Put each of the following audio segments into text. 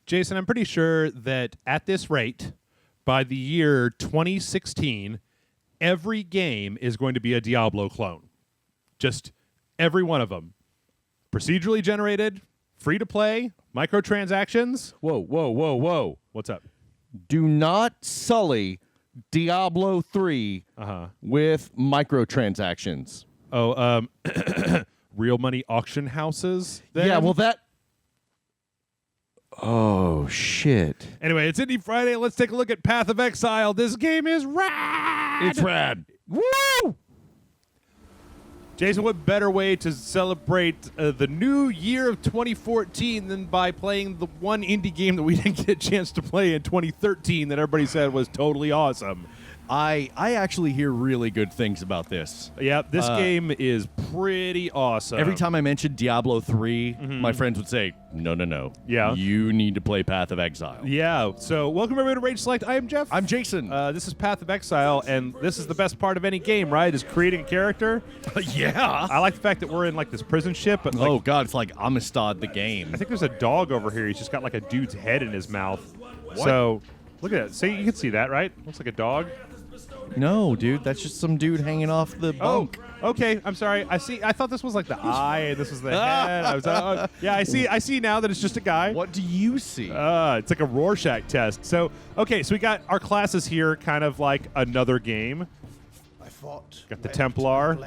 Jason, I'm pretty sure that at this rate, by the year 2016, every game is going to be a Diablo clone. Just every one of them. Procedurally generated, free to play, microtransactions. Whoa, whoa, whoa, whoa. What's up? Do not sully Diablo 3 with microtransactions. Oh, real money auction houses? Then? Yeah, well, that... Oh, shit. Anyway, it's Indie Friday. Let's take a look at Path of Exile. This game is rad! It's rad. Woo! Jason, what better way to celebrate the new year of 2014 than by playing the one indie game that we didn't get a chance to play in 2013 that everybody said was totally awesome? I actually hear really good things about this. Yeah, this game is pretty awesome. Every time I mentioned Diablo 3, my friends would say, no. Yeah. You need to play Path of Exile. Yeah, so welcome everybody to Rage Select. I am Jeff. I'm Jason. This is Path of Exile, and this is the best part of any game, right? Is creating a character. Yeah. I like the fact that we're in like this prison ship. But like, Oh, God, it's like Amistad the game. I think there's a dog over here. He's just got like a dude's head in his mouth. So look at that. See, you can see that, right? Looks like a dog. No, dude, that's just some dude hanging off the bunk. Oh, okay. I'm sorry. I thought this was like the eye, and this was the head. Yeah, I see now that it's just a guy. What do you see? It's like a Rorschach test. So, okay, so we got our classes here, kind of like another game. Got the Templar.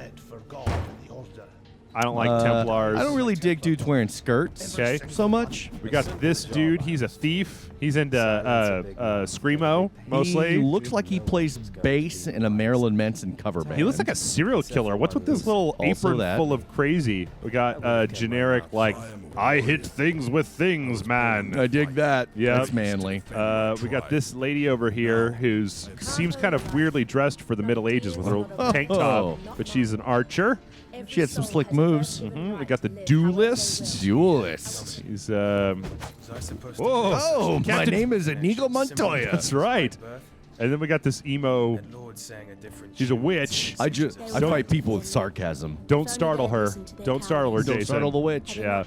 I don't like Templars. I don't really dig dudes wearing skirts so much. We got this dude. He's a thief. He's into Screamo, mostly. He looks like he plays bass in a Marilyn Manson cover band. He looks like a serial killer. What's with this little apron full of crazy? We got generic, like, I hit things with things, man. I dig that. Yeah, That's manly. We got this lady over here who seems kind of weirdly dressed for the Middle Ages with her tank top, but she's an archer. She had some slick moves. We got the duelist. He's Oh, my Captain- name is Inigo Montoya. That's right. And then we got this emo. She's a witch. I fight people with sarcasm. Don't startle her. Don't startle her, Don't Jason. startle the witch. Yeah.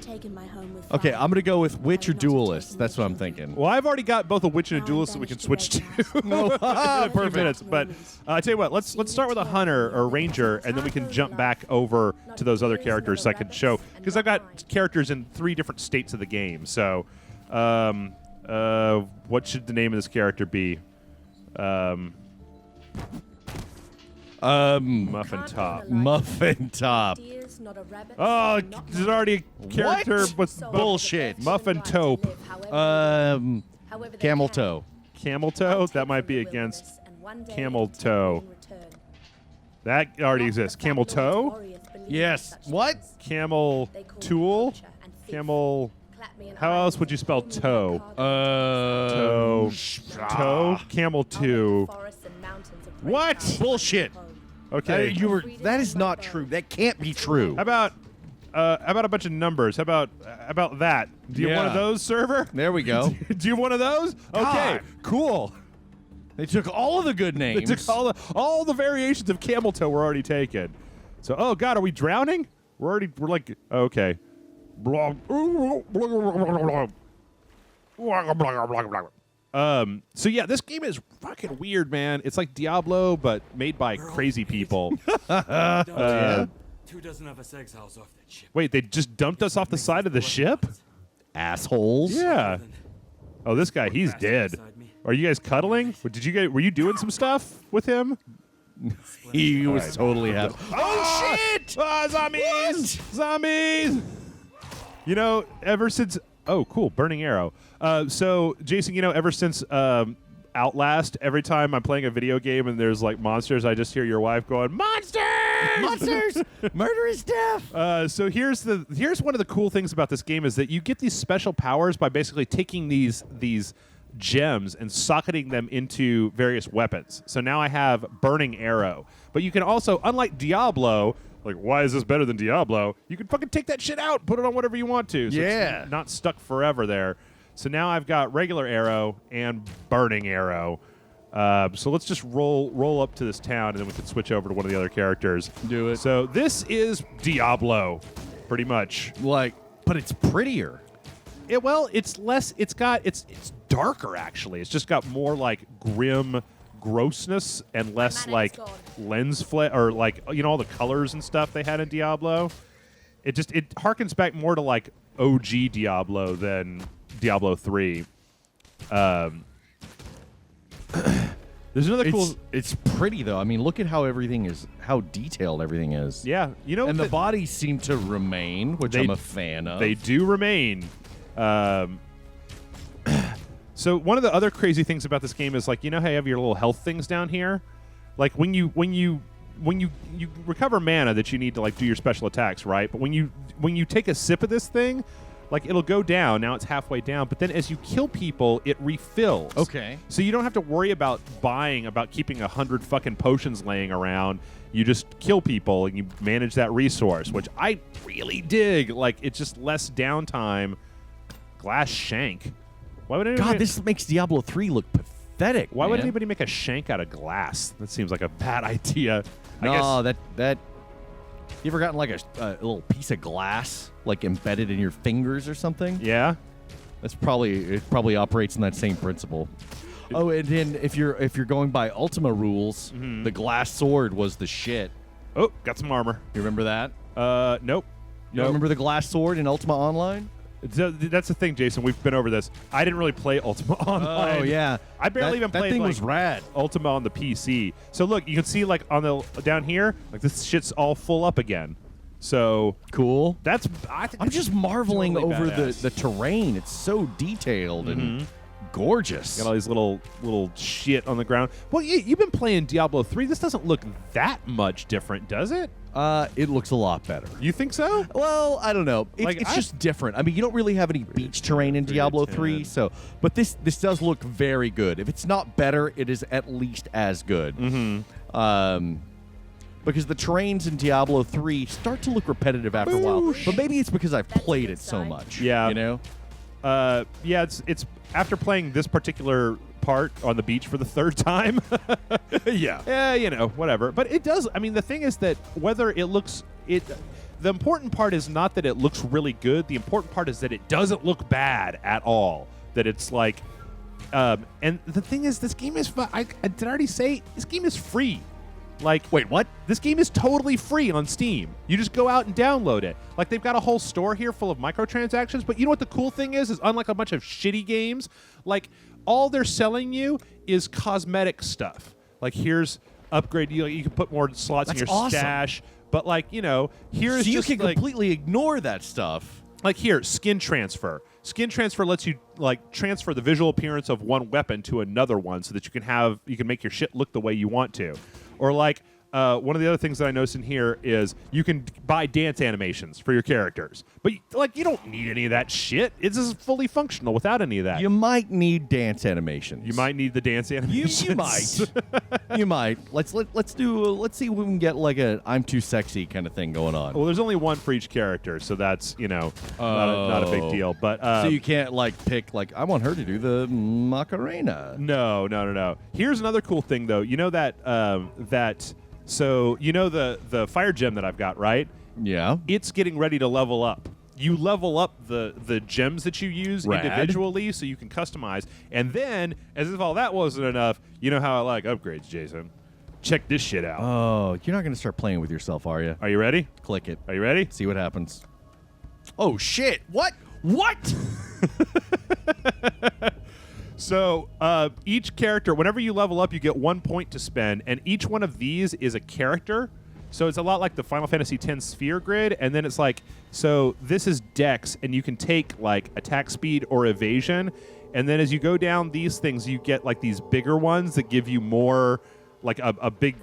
Okay, I'm going to go with witch or duelist. That's what I'm thinking. Well, I've already got both a witch and a duelist that we can switch to in a few minutes. But I tell you what, let's start with a hunter or ranger, and then we can jump back over to those other characters so I can show. Because I've got characters in 3 different states of the game. So what should the name of this character be? Muffin Top. Muffin Top. Oh, there's already a character with Bullshit. Muffin Taupe. Camel Toe. Camel Toe? That might be against Camel Toe. That already exists. Camel Toe? Yes. What? Camel Tool? Camel... How else would you spell toe? Toe. Toe? Camel 2. What? Bullshit. Okay. That is not true. That can't be true. How about a bunch of numbers? How about that? Do you have one of those, server? There we go. Do you have one of those? Okay, God. Cool. They took all of the good names. They took all the variations of camel toe were already taken. So, oh God, are we drowning? We're like, okay. So yeah, this game is fucking weird, man. It's like Diablo, but made by crazy people. 2 dozen of us exiles off that ship. Wait, they just dumped us off the side of the ship? Assholes. Yeah. Oh, this guy, he's dead. Are you guys cuddling? Were you doing some stuff with him? He was totally happy. Oh shit! Zombies! What? Zombies! You know, ever since... Oh, cool. Burning arrow. So, Jason, you know, ever since Outlast, every time I'm playing a video game and there's, like, monsters, I just hear your wife going, Monsters! Monsters! Murder is death! So here's one of the cool things about this game is that you get these special powers by basically taking these gems and socketing them into various weapons. So now I have Burning Arrow. But you can also, unlike Diablo... Like, why is this better than Diablo? You can fucking take that shit out, put it on whatever you want to. So it's not stuck forever there. So now I've got regular arrow and burning arrow. So let's just roll up to this town, and then we can switch over to one of the other characters. Do it. So this is Diablo, pretty much. But it's prettier. It's less. It's darker actually. It's just got more like grim grossness and less like lens flare or like all the colors and stuff they had in Diablo. It harkens back more to like OG Diablo than Diablo 3. There's another cool. It's pretty though. I mean, look at how detailed everything is. Yeah, and the bodies seem to remain, which I'm a fan of. They do remain. So one of the other crazy things about this game is like how you have your little health things down here, like when you recover mana that you need to like do your special attacks, right? But when you take a sip of this thing, like it'll go down. Now it's halfway down, but then as you kill people, it refills. Okay. So you don't have to worry about keeping 100 fucking potions laying around. You just kill people and you manage that resource, which I really dig. Like it's just less downtime. Glass shank. Why would anybody? God, this makes Diablo 3 look pathetic. Why would anybody make a shank out of glass? That seems like a bad idea. No, that. You ever gotten like a little piece of glass like embedded in your fingers or something? Yeah. It probably operates in that same principle. Oh, and then if you're going by Ultima rules, the glass sword was the shit. Oh, got some armor. You remember that? Nope. You don't remember the glass sword in Ultima Online? That's the thing, Jason. We've been over this. I didn't really play Ultima Online. Oh yeah, I barely even played. That thing like, was rad. Ultima on the PC. So look, you can see like on the down here, like this shit's all full up again. So cool. I'm just marveling totally over badass. the terrain. It's so detailed and gorgeous. Got all these little shit on the ground. Well, you've been playing Diablo 3. This doesn't look that much different, does it? It looks a lot better. You think so? Well, I don't know. It's just different. I mean, you don't really have any beach terrain in Diablo 3, but this does look very good. If it's not better, it is at least as good. Because the terrains in Diablo 3 start to look repetitive after a while. But maybe it's because I've played it so much. Yeah. You know? Yeah, it's after playing this particular part on the beach for the third time. Yeah, whatever. But it does. I mean, the thing is that whether it looks the important part is not that it looks really good. The important part is that it doesn't look bad at all. That it's like, and the thing is, this game is. Did I already say this game is free? Like, wait, what? This game is totally free on Steam. You just go out and download it. Like, they've got a whole store here full of microtransactions, but you know what the cool thing is unlike a bunch of shitty games, like, all they're selling you is cosmetic stuff. Like, here's upgrade. You can put more slots in your stash. But, like, here's so you just, can like, completely ignore that stuff. Like, here, skin transfer. Skin transfer lets you, like, transfer the visual appearance of one weapon to another one so that you can make your shit look the way you want to. Or like one of the other things that I noticed in here is you can buy dance animations for your characters, but you don't need any of that shit. It's just fully functional without any of that. You might need dance animations. You might need the dance animations. You might. You might. Let's see if we can get like a I'm too sexy kind of thing going on. Well, there's only one for each character, so that's not a big deal. But so you can't like pick like I want her to do the Macarena. No. Here's another cool thing though. You know that. So, the fire gem that I've got, right? Yeah. It's getting ready to level up. You level up the gems that you use individually so you can customize. And then, as if all that wasn't enough, you know how I like upgrades, Jason. Check this shit out. Oh, you're not going to start playing with yourself, are you? Are you ready? Click it. Are you ready? See what happens. Oh, shit. What? So each character, whenever you level up, you get 1 point to spend, and each one of these is a character. So it's a lot like the Final Fantasy X sphere grid, and then it's like, so this is Dex, and you can take like attack speed or evasion, and then as you go down these things, you get like these bigger ones that give you more, like a big,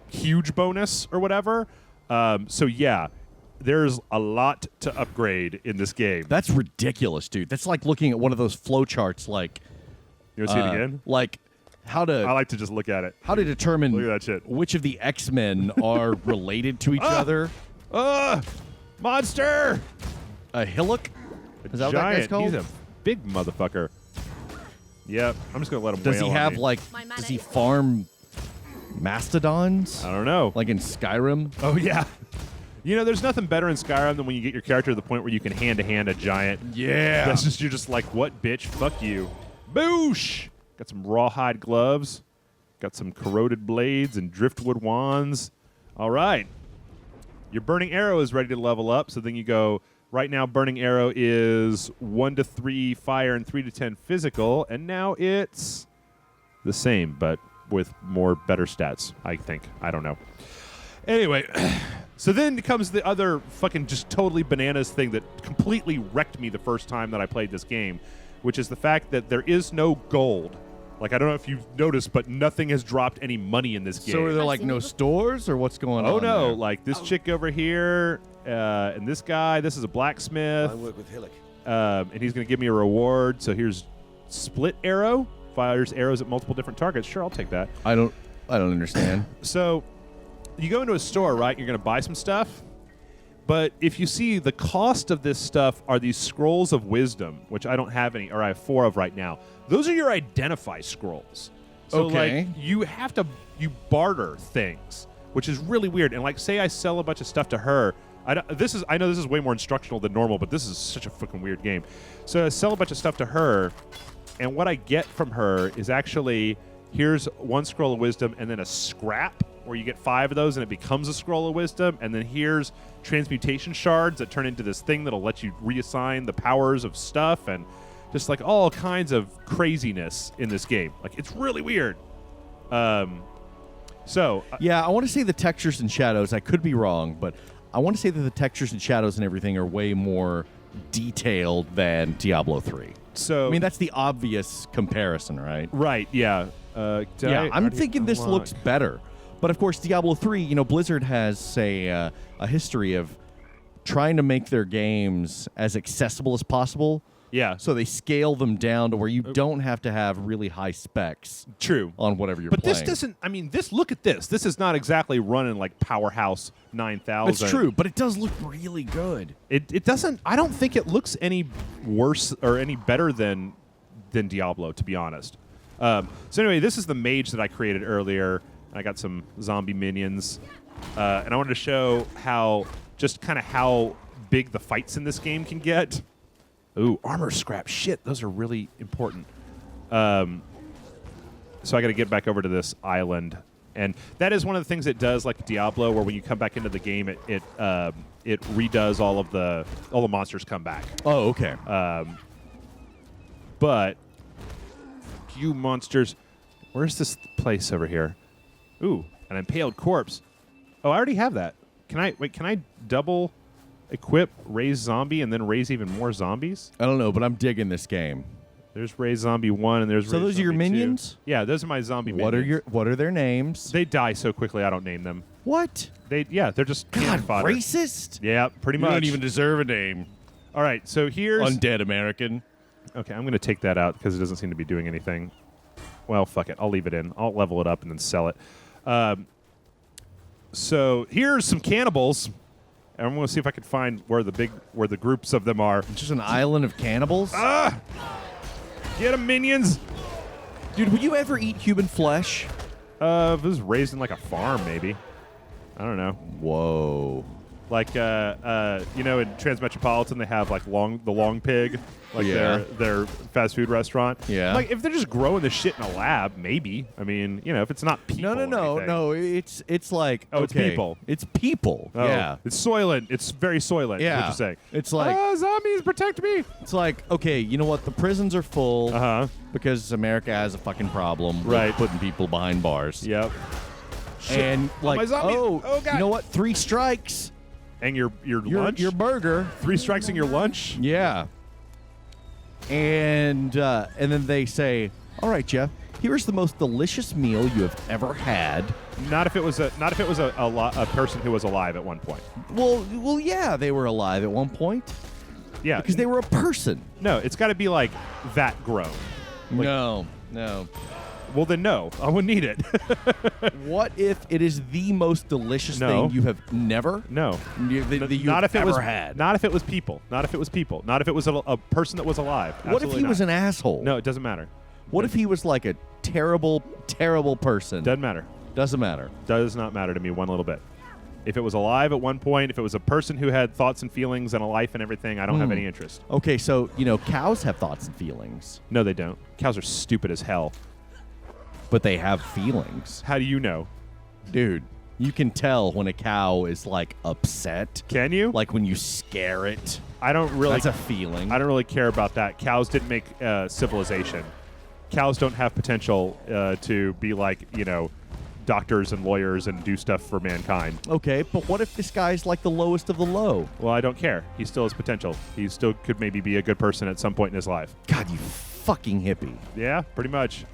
huge bonus or whatever. So yeah. There's a lot to upgrade in this game. That's ridiculous, dude. That's like looking at one of those flowcharts like... You want to see it again? Like how to... I like to just look at it. How to determine Look at that shit. which of the X-Men are related to each other. Monster! A hillock? Is that what that Giant. guy's called? He's a big motherfucker. Yep. I'm just going to let him Does wail he on have me. like... Does he farm mastodons? I don't know. Like in Skyrim? Oh, yeah. You know, there's nothing better in Skyrim than when you get your character to the point where you can hand-to-hand a giant. Yeah. That's just, you're just like, what, bitch? Fuck you. Boosh! Got some rawhide gloves. Got some corroded blades and driftwood wands. All right. Your Burning Arrow is ready to level up, so then you go, right now Burning Arrow is 1 to 3 fire and 3 to 10 physical, and now it's the same, but with better stats, I think. I don't know. Anyway, so then comes the other fucking just totally bananas thing that completely wrecked me the first time that I played this game, which is the fact that there is no gold. Like, I don't know if you've noticed, but nothing has dropped any money in this game. So are there like no stores, or what's going on? Oh no! there? Like this chick over here, and this guy. This is a blacksmith. I work with Hillock. And he's going to give me a reward. So here's split arrow. Fires arrows at multiple different targets. Sure, I'll take that. I don't understand. So you go into a store, right? You're going to buy some stuff. But if you see, the cost of this stuff are these scrolls of wisdom, which I don't have any, or I have 4 of right now. Those are your identify scrolls. So Okay. like you barter things, which is really weird. And like, say I sell a bunch of stuff to her. I know this is way more instructional than normal, but this is such a fucking weird game. So I sell a bunch of stuff to her, and what I get from her is actually, here's 1 scroll of wisdom and then a scrap where you get 5 of those and it becomes a scroll of wisdom, and then here's transmutation shards that turn into this thing that'll let you reassign the powers of stuff, and just like all kinds of craziness in this game. Like, it's really weird. Yeah, I want to say the textures and shadows, I could be wrong, but I want to say that the textures and shadows and everything are way more detailed than Diablo 3. So I mean, that's the obvious comparison, right? right, yeah. I'm thinking this looks better. But of course, Diablo 3, Blizzard has a history of trying to make their games as accessible as possible. Yeah. So they scale them down to where you don't have to have really high specs. True. On whatever you're but playing. This doesn't, I mean, look at this. This is not exactly running like Powerhouse 9000. It's true, but it does look really good. It doesn't, I don't think it looks any worse or any better than Diablo, to be honest. So anyway, this is the mage that I created earlier. I got some zombie minions. And I wanted to show how big the fights in this game can get. Ooh, armor scrap. Shit, those are really important. So I got to get back over to this island. And that is one of the things it does, like Diablo, where when you come back into the game, it redoes all the monsters come back. Oh, okay. But you monsters, where's this place over here? Ooh, an impaled corpse. Oh, I already have that. Can I double equip raise zombie and then raise even more zombies? I don't know, but I'm digging this game. There's raise zombie 1 and there's So raise those are your zombie 2. minions? Yeah, those are my zombie minions. What are their names? They die so quickly I don't name them. What? They're just God, cannon fodder. racist? Yeah, pretty much. You don't even deserve a name. All right, so here's Undead American. Okay, I'm going to take that out because it doesn't seem to be doing anything. Well, fuck it. I'll leave it in. I'll level it up and then sell it. So here's some cannibals. And I'm going to see if I can find where the groups of them are. Just an island of cannibals? Get them, minions! Dude, would you ever eat human flesh? If it was raised in like a farm, maybe. I don't know. Whoa. Like, in Transmetropolitan, they have like the long pig, like Yeah. their fast food restaurant. Yeah. Like, if they're just growing this shit in a lab, maybe. I mean, if it's not people. No. It's like Oh, it's okay, people. It's people. Oh, Yeah. It's Soylent. It's very Soylent. Yeah. What you're saying? It's like zombies, protect me. it's like okay, you know what? The prisons are full Uh huh. because America has a fucking problem Right. with putting people behind bars. Yep. And like my zombies. Oh, God. you know what? 3 strikes. And your lunch. Your burger. 3 strikes in your lunch. Yeah. And then they say, "All right, Jeff, here's the most delicious meal you have ever had." Not if it was a person who was alive at one point. Well, yeah, they were alive at one point Yeah. because they were a person. No, it's got to be like that grown. No. Well, then no, I wouldn't eat it. What if it is the most delicious No. thing you have never? No. That you've Not if it ever was had. Not if it was people. Not if it was people. Not if it was a person that was alive. What if he was an asshole? No, it doesn't matter. What if he was like a terrible, terrible person? Doesn't matter. Doesn't matter. Does not matter to me one little bit. If it was alive at one point, if it was a person who had thoughts and feelings and a life and everything, I don't have any interest. Okay, so, cows have thoughts and feelings, No, they don't. Cows are stupid as hell. but they have feelings. How do you know? Dude, you can tell when a cow is, upset. Can you? Like when you scare it. I don't really. That's a feeling. I don't really care about that. Cows didn't make civilization. Cows don't have potential to be doctors and lawyers and do stuff for mankind. Okay, but what if this guy's like the lowest of the low? Well, I don't care. He still has potential. He still could maybe be a good person at some point in his life. God, you fucking hippie. Yeah, pretty much.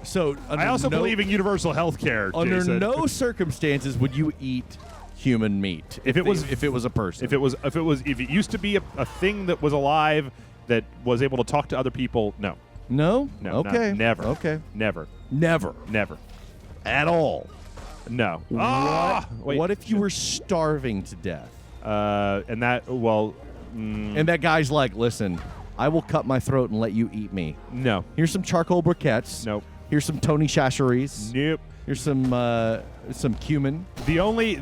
So I also believe in universal health care, Under Jason. no circumstances would you eat human meat if it was a person. If it used to be a thing that was alive that was able to talk to other people, no. No? No. Okay. Never. Okay. Never. Never. Never. At all. No. What if you were starving to death? And that, well... And that guy's like, listen, I will cut my throat and let you eat me. No. Here's some charcoal briquettes. Nope. Here's some Tony Chachere's. Nope. Here's some cumin. The only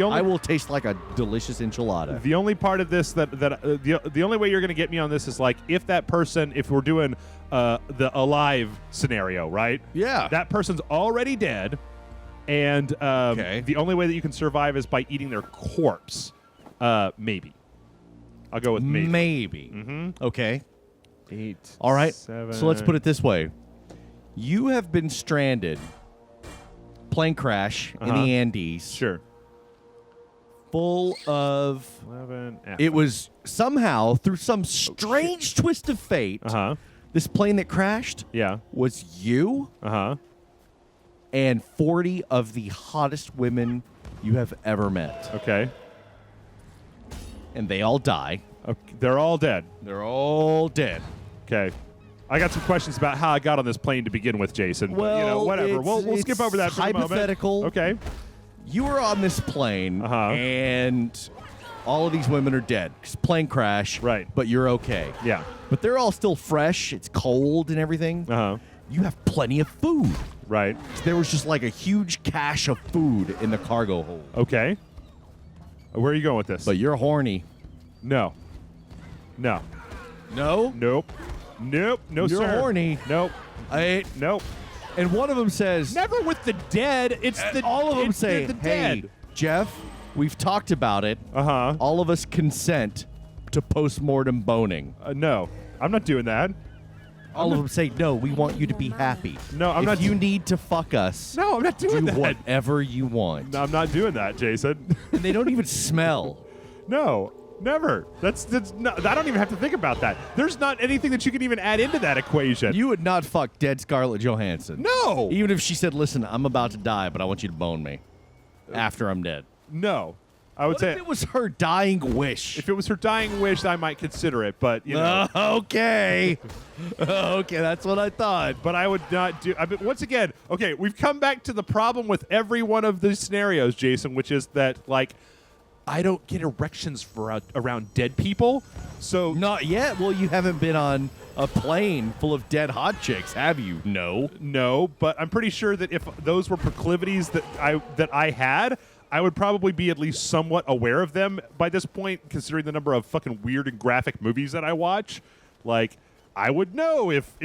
I will taste like a delicious enchilada. The only part of this the only way you're going to get me on this is if that person, if we're doing the alive scenario, right? Yeah. That person's already dead, and the only way that you can survive is by eating their corpse. Maybe. I'll go with maybe. Maybe. Mm-hmm. Okay. 8. All right. 7. So let's put it this way. You have been stranded. Plane crash in the Andes. Sure. Full of 11. It was somehow through some strange twist of fate. This plane that crashed. Yeah. Was you. And 40 of the hottest women you have ever met. Okay. And they all die. Okay. They're all dead. They're all dead. Okay. I got some questions about how I got on this plane to begin with, Jason. Well, but, whatever. We'll skip over that for the moment. Hypothetical. Okay. You were on this plane, and all of these women are dead. It's a plane crash. Right. But you're okay. Yeah. But they're all still fresh. It's cold and everything. You have plenty of food. Right. There was just a huge cache of food in the cargo hold. Okay. Where are you going with this? But you're horny. No. No. No? Nope. Nope. No, You're sir. horny. Nope. Nope. And one of them says... Never with the dead. It's the... All of them say, the hey, dead. Jeff, we've talked about it. All of us consent to post-mortem boning. No. I'm not doing that. All of them say, no, we want you to be happy. No, I'm not. If you need to fuck us, no, I'm not doing that. Do whatever you want. No, I'm not doing that, Jason. And they don't even smell. No, never. That's not, I don't even have to think about that. There's not anything that you can even add into that equation. You would not fuck dead Scarlett Johansson. No. Even if she said, listen, I'm about to die, but I want you to bone me after I'm dead. No. I would say if it was her dying wish. If it was her dying wish, I might consider it, but okay. Okay, that's what I thought. But I would not do. I mean, once again, okay, we've come back to the problem with every one of these scenarios, Jason, which is that I don't get erections for around dead people. So not yet. Well, you haven't been on a plane full of dead hot chicks, have you? No, but I'm pretty sure that if those were proclivities that I had, I would probably be at least somewhat aware of them by this point, considering the number of fucking weird and graphic movies that I watch. I would know if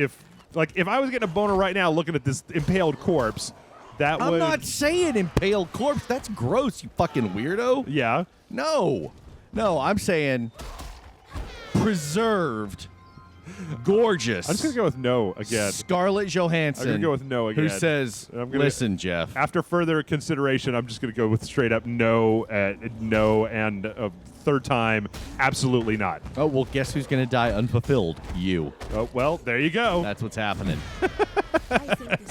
I was getting a boner right now looking at this impaled corpse, that would... I'm not saying impaled corpse. That's gross, you fucking weirdo. Yeah. No, I'm saying preserved, gorgeous. I'm just going to go with no again. Scarlett Johansson. I'm going to go with no again. Who says, listen, Jeff. After further consideration, I'm just going to go with straight up no, and a third time, absolutely not. Oh, well, guess who's going to die unfulfilled? You. Oh, well, there you go. That's what's happening.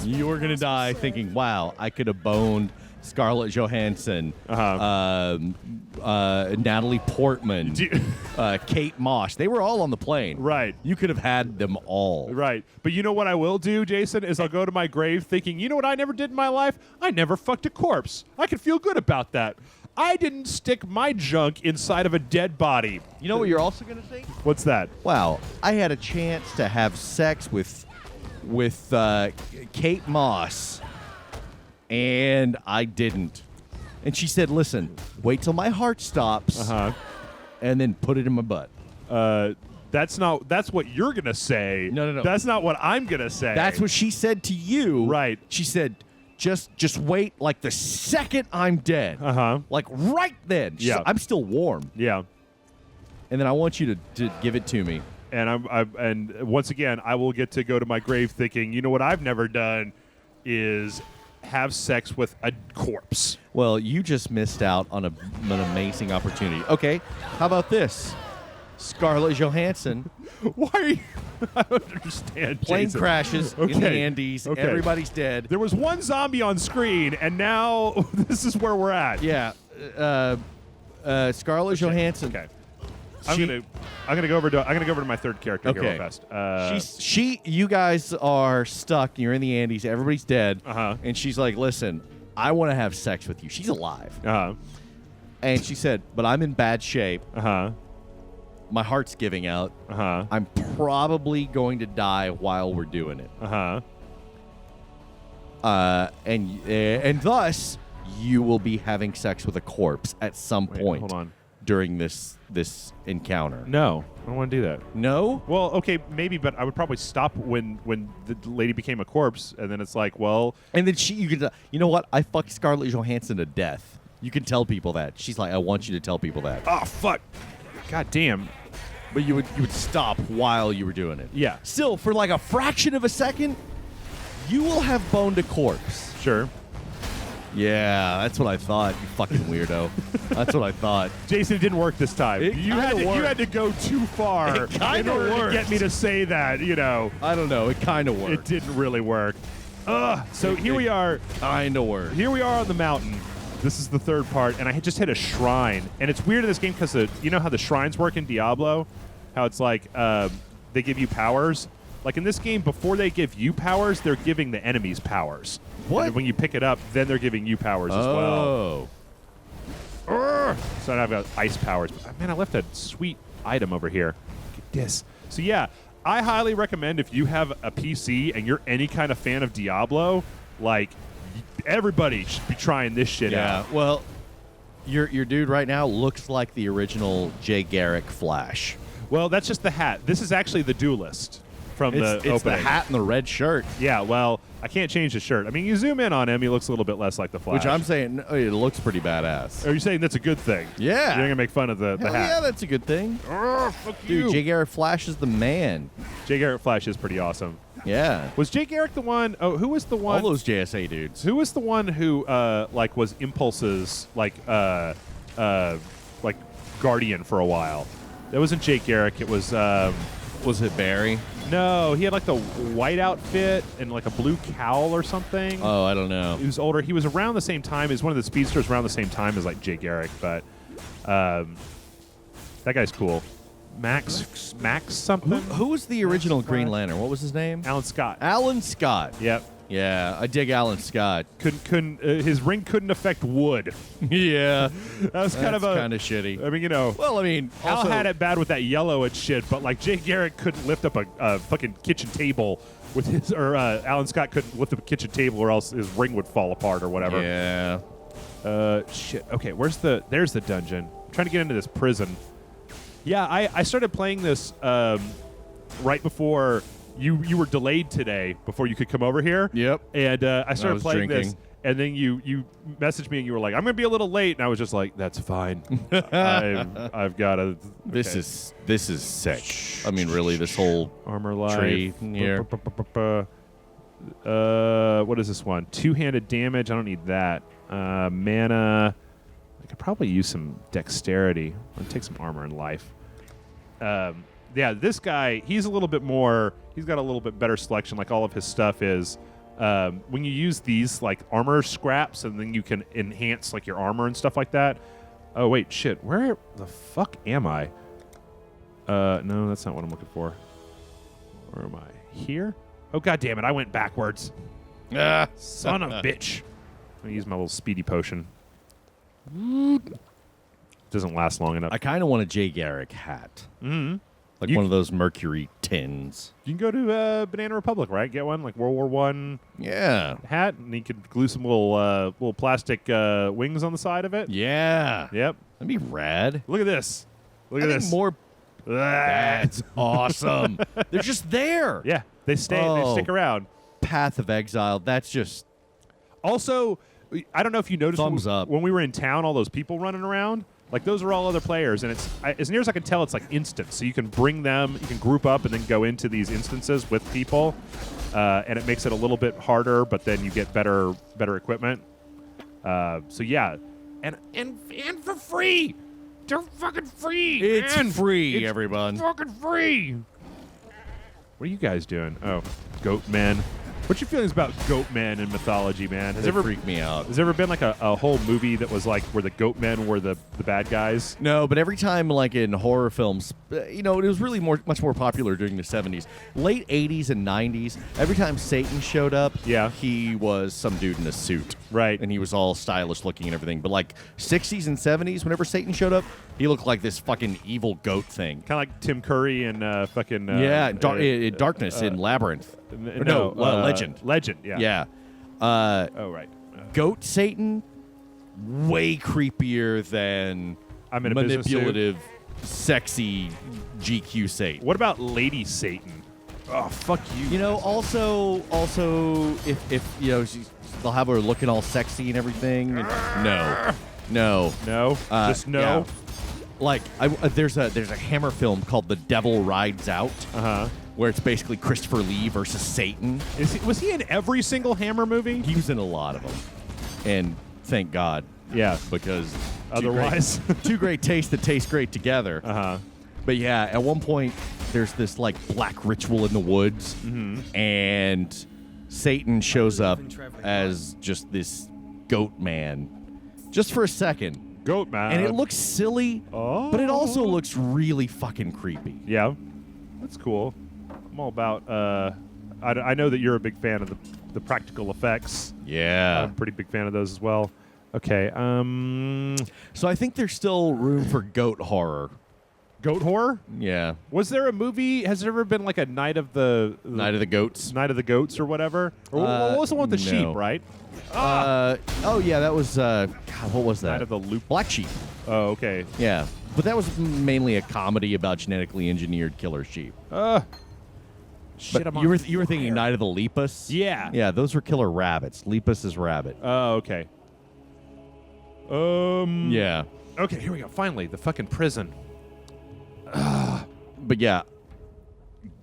You were going to die thinking, wow, I could have boned Scarlett Johansson, Natalie Portman, Kate Moss. They were all on the plane. Right. You could have had them all. Right. But you know what I will do, Jason, is I'll go to my grave thinking, you know what I never did in my life? I never fucked a corpse. I can feel good about that. I didn't stick my junk inside of a dead body. You know what you're also going to think? What's that? Wow, I had a chance to have sex with Kate Moss, and I didn't. And she said, listen, wait till my heart stops and then put it in my butt. That's what you're going to say. No. That's not what I'm going to say. That's what she said to you. Right. She said, just wait like the second I'm dead. Like right then. She said, I'm still warm. Yeah. And then I want you to give it to me. And and once again, I will get to go to my grave thinking, you know what I've never done is have sex with a corpse. Well, you just missed out on an amazing opportunity. Okay, how about this? Scarlett Johansson. Why are you... I don't understand, Plane Jason. crashes in the Andes. Okay. Everybody's dead. There was one zombie on screen, and now this is where we're at. Yeah. Scarlett Johansson. Okay. I'm gonna go over to my third character here real fast. You guys are stuck. You're in the Andes. Everybody's dead. And she's like, "Listen, I want to have sex with you." She's alive. And she said, "But I'm in bad shape. My heart's giving out. I'm probably going to die while we're doing it. And thus, you will be having sex with a corpse at some point. Hold on. During this encounter." No, I don't want to do that. No? Well, okay, maybe, but I would probably stop when the lady became a corpse, and then it's like, well, And then you know what? I fucked Scarlett Johansson to death. You can tell people that. She's like, I want you to tell people that. oh fuck, god damn, But you would stop while you were doing it. yeah, Still, for like a fraction of a second, you will have boned a corpse. sure. Yeah, that's what I thought, you fucking weirdo. That's what I thought. Jason, it didn't work this time. It You kinda worked. had to go too far It kinda in order worked. to get me to say that. You know, I don't know. It kind of it worked. didn't really work. So here we are. Kind of worked. Here we are on the mountain. This is the third part, and I had just hit a shrine. And it's weird in this game because you know how the shrines work in Diablo? How it's like they give you powers? Like in this game, before they give you powers, they're giving the enemies powers. What? And when you pick it up, then they're giving you powers as well. Oh. So I've got ice powers. But, man, I left a sweet item over here. Get this. So yeah, I highly recommend if you have a PC and you're any kind of fan of Diablo, like everybody should be trying this shit out. Yeah. Well, your dude right now looks like the original Jay Garrick Flash. Well, that's just the hat. This is actually the duelist from the It's opening. the hat and the red shirt. Yeah, well, I can't change the shirt. I mean, you zoom in on him, he looks a little bit less like the Flash. Which I'm saying, it looks pretty badass. Are you saying that's a good thing? Yeah. You're going to make fun of the Hell hat? yeah, that's a good thing. Fuck Dude, you. Jay Garrick Flash is the man. Jay Garrick Flash is pretty awesome. Yeah. Was Jay Garrick the one? Oh, who was the one? All those JSA dudes. Who was the one who like was Impulse's like guardian for a while? That wasn't Jay Garrick. It was it Barry? no. He had like the white outfit and like a blue cowl or something. Oh, I don't know. He was older. He was around the same time. He was one of the speedsters around the same time as like Jay Garrick, but that guy's cool. Max something. Who was the original Green Lantern? What was his name? Alan Scott. Alan Scott. Yep. Yeah, I dig Alan Scott. Couldn't his ring couldn't affect wood. Yeah. That was kind of shitty. I mean, you know. Well, I mean, Al also, had it bad with that yellow and shit, but like Jay Garrick couldn't lift up a fucking kitchen table with his, or Alan Scott couldn't lift up a kitchen table, or else his ring would fall apart or whatever. Yeah. Shit. Okay, there's the dungeon. I'm trying to get into this prison. Yeah, I started playing this right before you were delayed today before you could come over here. Yep. And I started was playing drinking. this. And then you messaged me and you were like, I'm going to be a little late. And I was just like, that's fine. I've got to. This is sick. I mean, really, this whole Armor life. tree here. What is this one? Two-handed damage. I don't need that. Mana. I could probably use some dexterity. I'll take some armor and life. Yeah, this guy, he's a little bit more. He's got a little bit better selection. Like all of his stuff is. When you use these like armor scraps, and then you can enhance like your armor and stuff like that. Oh wait, shit. Where the fuck am I? No, that's not what I'm looking for. Where am I? Here? Oh god damn it! I went backwards. Son of a bitch. I'm gonna use my little speedy potion. Doesn't last long enough. I kind of want a Jay Garrick hat. Mm-hmm. Like one of those mercury tins. You can go to Banana Republic, right? Get one, like World War I hat, and you could glue some little plastic wings on the side of it. Yeah. Yep. That'd be rad. Look at this. Look at this. More. That's awesome. They're just there. Yeah, they stay. They stick around. Path of Exile. That's just. Also, I don't know if you noticed Thumbs up. when we were in town, all those people running around. Like, those are all other players, and it's as near as I can tell, it's like instant. So you can bring them, you can group up, and then go into these instances with people, and it makes it a little bit harder. But then you get better equipment. So yeah, and for free, they're fucking free. It's free, everyone. Fucking free. What are you guys doing? Oh, Goat Man. What's your feelings about Goat Man in mythology, man? They freak me out. Has there ever been like a whole movie that was like where the Goat Men were the bad guys? No, but every time, like in horror films, it was really much more popular during the 70s. Late 80s and 90s, every time Satan showed up, he was some dude in a suit. Right. And he was all stylish looking and everything. But like 60s and 70s, whenever Satan showed up, he looked like this fucking evil goat thing. Kind of like Tim Curry and fucking... Darkness in Labyrinth. Legend. Legend, yeah. Yeah. Right. Goat Satan, way creepier than I'm in a manipulative, sexy GQ Satan. What about Lady Satan? Oh, fuck you. Also, if they'll have her looking all sexy and everything. No. Just no. Yeah. Like there's a Hammer film called The Devil Rides Out. Where it's basically Christopher Lee versus Satan. Was he in every single Hammer movie? He was in a lot of them, and thank God. Yeah, because otherwise, two great tastes that taste great together. But yeah, at one point there's this like black ritual in the woods, and Satan shows up as just this goat man, just for a second. Goat man, and it looks silly, but it also looks really fucking creepy. Yeah, that's cool. I'm all about. I know that you're a big fan of the practical effects. Yeah, I'm a pretty big fan of those as well. Okay. So I think there's still room for goat horror. Goat horror? Yeah. Was there a movie? Has there ever been like a Night of the Goats? Night of the Goats or whatever? Or what was the one with the sheep? Right. Oh yeah, that was. God, what was that? Night of the Loop. Black Sheep. Oh, okay. Yeah, but that was mainly a comedy about genetically engineered killer sheep. Shit, but you were thinking Night of the Lepus? Yeah. Yeah, those were killer rabbits. Lepus is rabbit. Oh, okay. Yeah. Okay, here we go. Finally, the fucking prison. But yeah.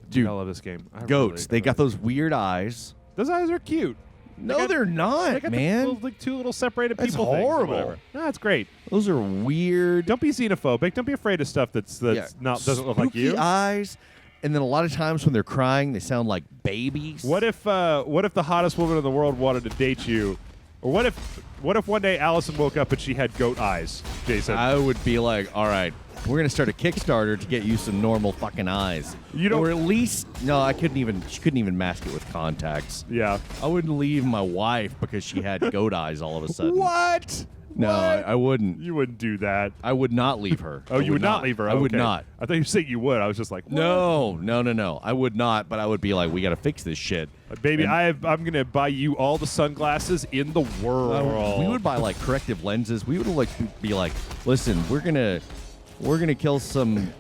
Dude, I love this game. Goats, they got those weird eyes. Those eyes are cute. No, they're not, they got man. The two little separated that's people horrible. things. No, that's great. Those are weird. Don't be xenophobic. Don't be afraid of stuff doesn't look like you. Eyes. And then a lot of times when they're crying, they sound like babies. What if the hottest woman in the world wanted to date you? Or what if one day Allison woke up and she had goat eyes, Jason? I would be like, all right, we're going to start a Kickstarter to get you some normal fucking eyes. Or at least, no, she couldn't even mask it with contacts. Yeah. I wouldn't leave my wife because she had goat eyes all of a sudden. What? No, I wouldn't. You wouldn't do that. I would not leave her. Oh, you would not leave her? I would Okay. not. I thought you were saying you would. I was just like, what? No. I would not, but I would be like, we got to fix this shit. Baby, I'm going to buy you all the sunglasses in the world. We would buy like corrective lenses. We would be like, listen, we're gonna kill some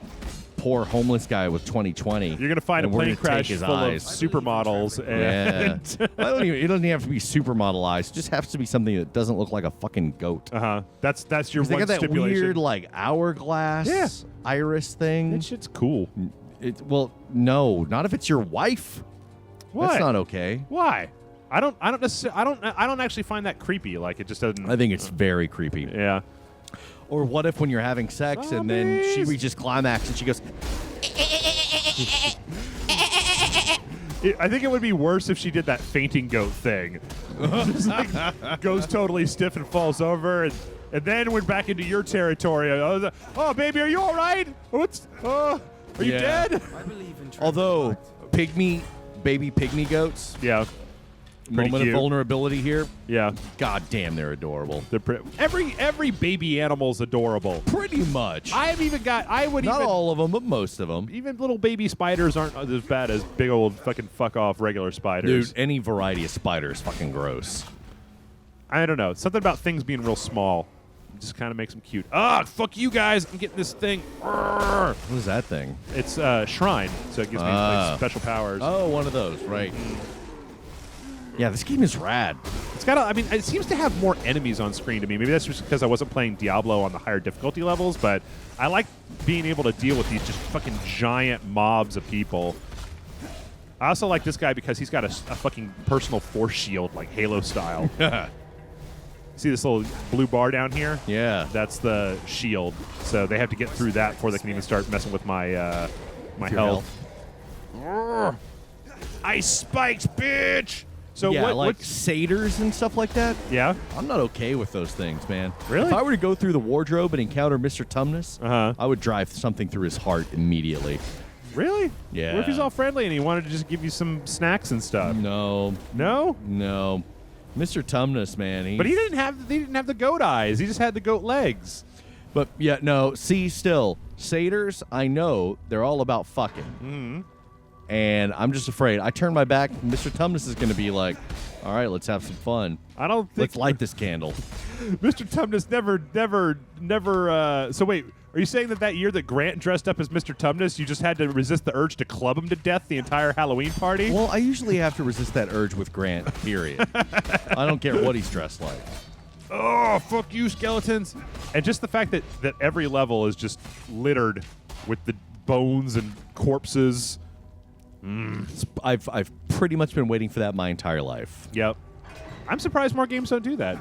poor homeless guy with 20/20. You're going to find a plane crash full of supermodels. And it doesn't even have to be supermodel eyes. It just has to be something that doesn't look like a fucking goat. That's your one they got that stipulation. weird like hourglass iris thing. That shit's cool. Well, no, not if it's your wife. What? That's not okay. Why? I don't actually find that creepy. Like, it just doesn't. I think it's very creepy. Yeah. Or what if when you're having sex and then she reaches climax and she goes... I think it would be worse if she did that fainting goat thing. Just like goes totally stiff and falls over, and then went back into your territory. Oh, baby, are you all right? Are you dead? I believe in Although baby pygmy goats, yeah, moment of vulnerability here. Yeah. God damn, they're adorable. They're every baby animal's adorable. Pretty much. Not all of them, but most of them. Even little baby spiders aren't as bad as big old fucking fuck off regular spiders. Dude, any variety of spider is fucking gross. I don't know. Something about things being real small just kind of makes them cute. Ah, fuck you guys. I'm getting this thing. What is that thing? It's shrine, so it gives me like, special powers. Oh, one of those, right. Yeah, this game is rad. It's got it seems to have more enemies on screen to me. Maybe that's just because I wasn't playing Diablo on the higher difficulty levels, but I like being able to deal with these just fucking giant mobs of people. I also like this guy because he's got a fucking personal force shield, like Halo style. See this little blue bar down here? Yeah. That's the shield. So they have to get through that before they can even start messing with my my health. Ice spikes, bitch! So yeah, what satyrs and stuff like that? Yeah? I'm not okay with those things, man. Really? If I were to go through the wardrobe and encounter Mr. Tumnus, I would drive something through his heart immediately. Really? Yeah. What if he's all friendly and he wanted to just give you some snacks and stuff? No. No? No. Mr. Tumnus, man. But he didn't have the goat eyes. He just had the goat legs. But yeah, no. See, still, satyrs, I know they're all about fucking. Mm-hmm. And I'm just afraid. I turn my back, Mr. Tumnus is going to be like, all right, let's have some fun. I don't think... Let's light this candle. Mr. Tumnus never... So wait, are you saying that year that Grant dressed up as Mr. Tumnus, you just had to resist the urge to club him to death the entire Halloween party? Well, I usually have to resist that urge with Grant, period. I don't care what he's dressed like. Oh, fuck you, skeletons. And just the fact that every level is just littered with the bones and corpses... I've pretty much been waiting for that my entire life. Yep. I'm surprised more games don't do that.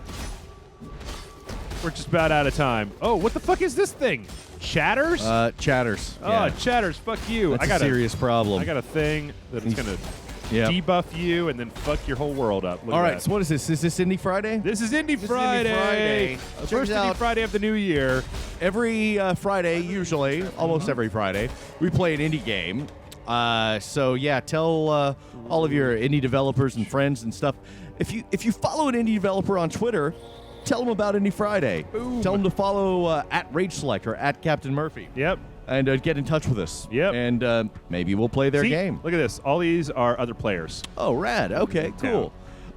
We're just about out of time. Oh, what the fuck is this thing? Chatters? Chatters. Oh, yeah. Chatters, fuck you. That's a serious problem. I got a thing that's going to Yep. debuff you and then fuck your whole world up. Look All at right, that. so what is this? Is this Indie Friday? This is Indie Friday. First Indie Friday of the new year. Every Friday, usually, almost every Friday, we play an indie game. So yeah, tell all of your indie developers and friends and stuff. If you follow an indie developer on Twitter, tell them about Indie Friday. Boom. Tell them to follow at Rage Select or at Captain Murphy. Yep. And get in touch with us. Yep. And maybe we'll play their See, game. Look at this. All these are other players. Oh, rad. Okay, cool.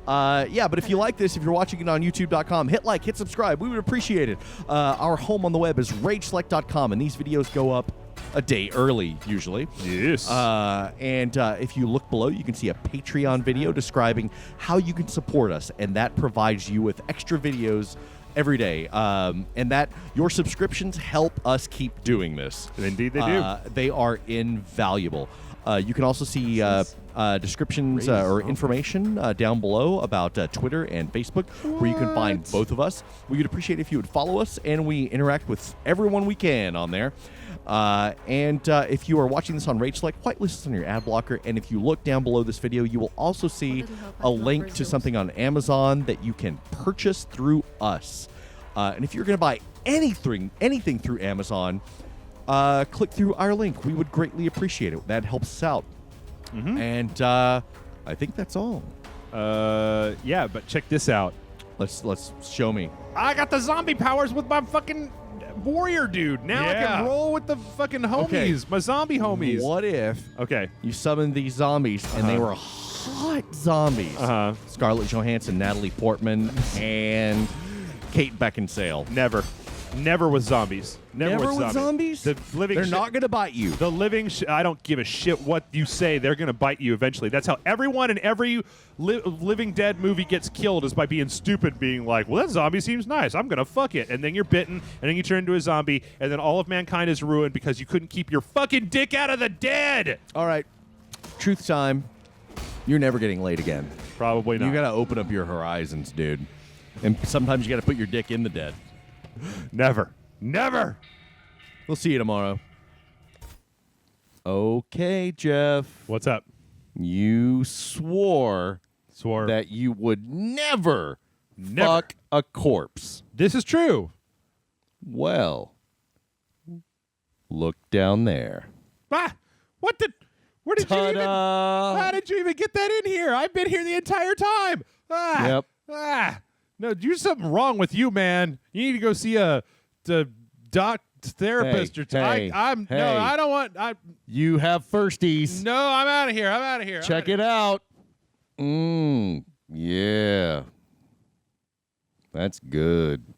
Yeah, but if you like this, if you're watching it on youtube.com, hit like, hit subscribe. We would appreciate it. Our home on the web is rageselect.com, and these videos go up a day early, usually. Yes. And if you look below, you can see a Patreon video describing how you can support us, and that provides you with extra videos every day. And that your subscriptions help us keep doing this. Indeed they do. They are invaluable. You can also see descriptions or information down below about Twitter and Facebook, where you can find both of us. We would appreciate if you would follow us, and we interact with everyone we can on there. And if you are watching this on Rage Select, quite listen on your ad blocker. And if you look down below this video, you will also see a link to something on Amazon that you can purchase through us. And if you're going to buy anything through Amazon, click through our link. We would greatly appreciate it. That helps us out. Mm-hmm. And I think that's all. Yeah, but check this out. Let's show me. I got the zombie powers with my fucking warrior dude. Now I can roll with the fucking homies, my zombie homies. What if you summon these zombies and they were hot zombies? Scarlett Johansson, Natalie Portman, and Kate Beckinsale. Never with zombies. Never with zombies? The living They're not going to bite you. The living I don't give a shit what you say. They're going to bite you eventually. That's how everyone in every Living Dead movie gets killed, is by being stupid, being like, well, that zombie seems nice. I'm going to fuck it. And then you're bitten, and then you turn into a zombie, and then all of mankind is ruined because you couldn't keep your fucking dick out of the dead. All right. Truth time. You're never getting laid again. Probably not. You got to open up your horizons, dude. And sometimes you got to put your dick in the dead. Never. We'll see you tomorrow. Okay, Jeff. What's up? You swore that you would never fuck a corpse. This is true. Well, look down there. Ah, what the? Where did you even? Ta-da! How did you even get that in here? I've been here the entire time. Yep. No, there's something wrong with you, man. You need to go see a therapist or hey, no, I don't want. You have firsties. No, I'm out of here. Check it out. Yeah. That's good.